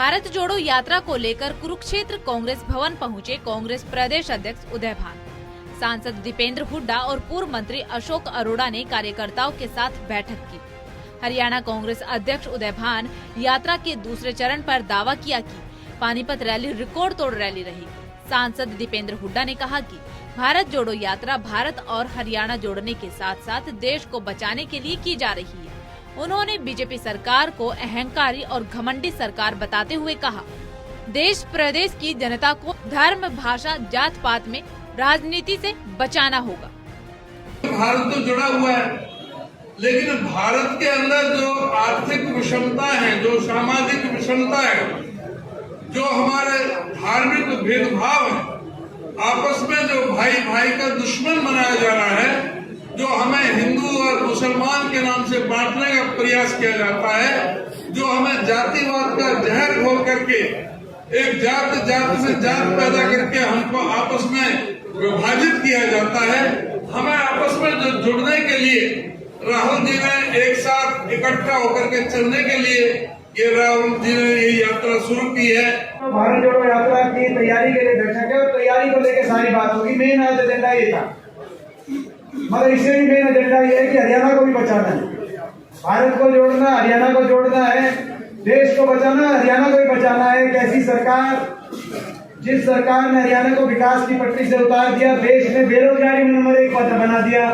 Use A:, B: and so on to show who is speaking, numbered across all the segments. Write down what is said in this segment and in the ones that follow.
A: भारत जोड़ो यात्रा को लेकर कुरुक्षेत्र कांग्रेस भवन पहुंचे कांग्रेस प्रदेश अध्यक्ष उदय भान। सांसद दीपेंद्र हुड्डा और पूर्व मंत्री अशोक अरोड़ा ने कार्यकर्ताओं के साथ बैठक की। हरियाणा कांग्रेस अध्यक्ष उदय भान यात्रा के दूसरे चरण पर दावा किया कि पानीपत रैली रिकॉर्ड तोड़ रैली रही। सांसद दीपेंद्र हुड्डा ने कहा कि भारत जोड़ो यात्रा भारत और हरियाणा जोड़ने के साथ साथ देश को बचाने के लिए की जा रही है। उन्होंने बीजेपी सरकार को अहंकारी और घमंडी सरकार बताते हुए कहा, देश प्रदेश की जनता को धर्म, भाषा, जात पात में राजनीति से बचाना होगा।
B: भारत तो जुड़ा हुआ है, लेकिन भारत के अंदर जो आर्थिक विषमता है, जो सामाजिक विषमता है, जो हमारे धार्मिक भेदभाव है, आपस में जो भाई भाई का दुश्मन बनाया जा रहा है, जो हमें हिंदू और मुसलमान के नाम से बांटने का प्रयास किया जाता है, जो हमें जातिवाद का जहर घोल करके एक जात में जात पैदा करके हमको आपस में विभाजित किया जाता है। हमें आपस में जो जुड़ने के लिए राहुल जी ने एक साथ इकट्ठा होकर के चलने के लिए ये राहुल जी ने ये यात्रा शुरू की है।
C: भारत जोड़ो यात्रा की तैयारी के लिए बैठक है और तैयारी को लेकर सारी बात होगी। मेन आज एजेंडा ये था, मगर इससे भी मेन एजेंडा ये है कि हरियाणा को भी बचाना है, भारत को जोड़ना, हरियाणा को जोड़ना है, देश को बचाना, हरियाणा को भी बचाना है। एक ऐसी सरकार जिस सरकार ने हरियाणा को विकास की पटरी से उतार दिया, देश में बेरोजगारी में नंबर 1 पद बना दिया,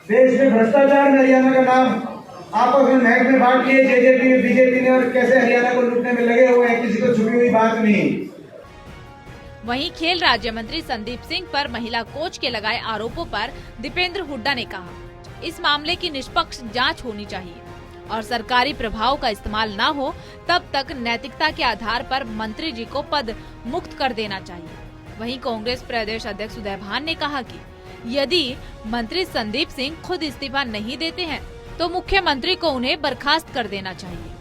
C: देश में भ्रष्टाचार में हरियाणा का नाम आपस में महक में बांट लिए जेजेपी बीजेपी ने, और कैसे हरियाणा को लूटने में लगे हुए हैं, किसी को छुपी हुई बात नहीं।
A: वहीं खेल राज्य मंत्री संदीप सिंह पर महिला कोच के लगाए आरोपों पर दीपेंद्र हुड्डा ने कहा, इस मामले की निष्पक्ष जांच होनी चाहिए और सरकारी प्रभाव का इस्तेमाल न हो तब तक नैतिकता के आधार पर मंत्री जी को पद मुक्त कर देना चाहिए। वहीं कांग्रेस प्रदेश अध्यक्ष उदय भान ने कहा कि यदि मंत्री संदीप सिंह खुद इस्तीफा नहीं देते हैं तो मुख्यमंत्री को उन्हें बर्खास्त कर देना चाहिए।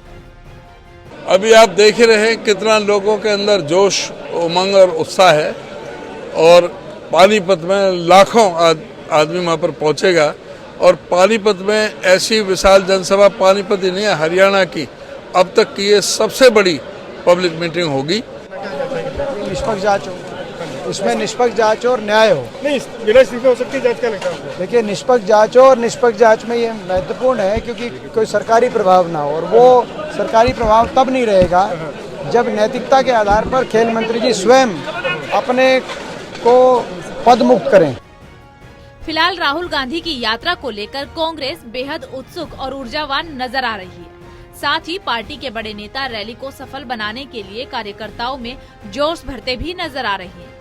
B: अभी आप देख ही रहे हैं कितना लोगों के अंदर जोश, उमंग और उत्साह है, और पानीपत में लाखों आदमी वहां पर पहुंचेगा। और पानीपत में ऐसी विशाल जनसभा पानीपत ही नहीं है, हरियाणा की अब तक की ये सबसे बड़ी पब्लिक मीटिंग होगी।
C: निष्पक्ष जांच हो, इसमें निष्पक्ष जांच और न्याय हो।
D: नहीं, बिना इस्तीफे हो सकती जांच क्या लगता है?
C: देखिए, निष्पक्ष जांच हो, और निष्पक्ष जांच में ये महत्वपूर्ण है क्योंकि कोई सरकारी प्रभाव ना हो, और वो सरकारी प्रभाव तब नहीं रहेगा जब नैतिकता के आधार पर खेल मंत्री जी स्वयं अपने को पद मुक्त करें।
A: फिलहाल राहुल गांधी की यात्रा को लेकर कांग्रेस बेहद उत्सुक और ऊर्जावान नजर आ रही है। साथ ही पार्टी के बड़े नेता रैली को सफल बनाने के लिए कार्यकर्ताओं में जोश भरते भी नजर आ रहे हैं।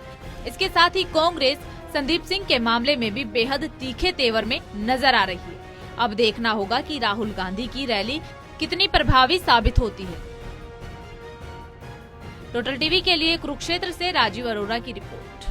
A: इसके साथ ही कांग्रेस संदीप सिंह के मामले में भी बेहद तीखे तेवर में नजर आ रही है। अब देखना होगा कि राहुल गांधी की रैली कितनी प्रभावी साबित होती है। टोटल टीवी के लिए कुरुक्षेत्र से राजीव अरोड़ा की रिपोर्ट।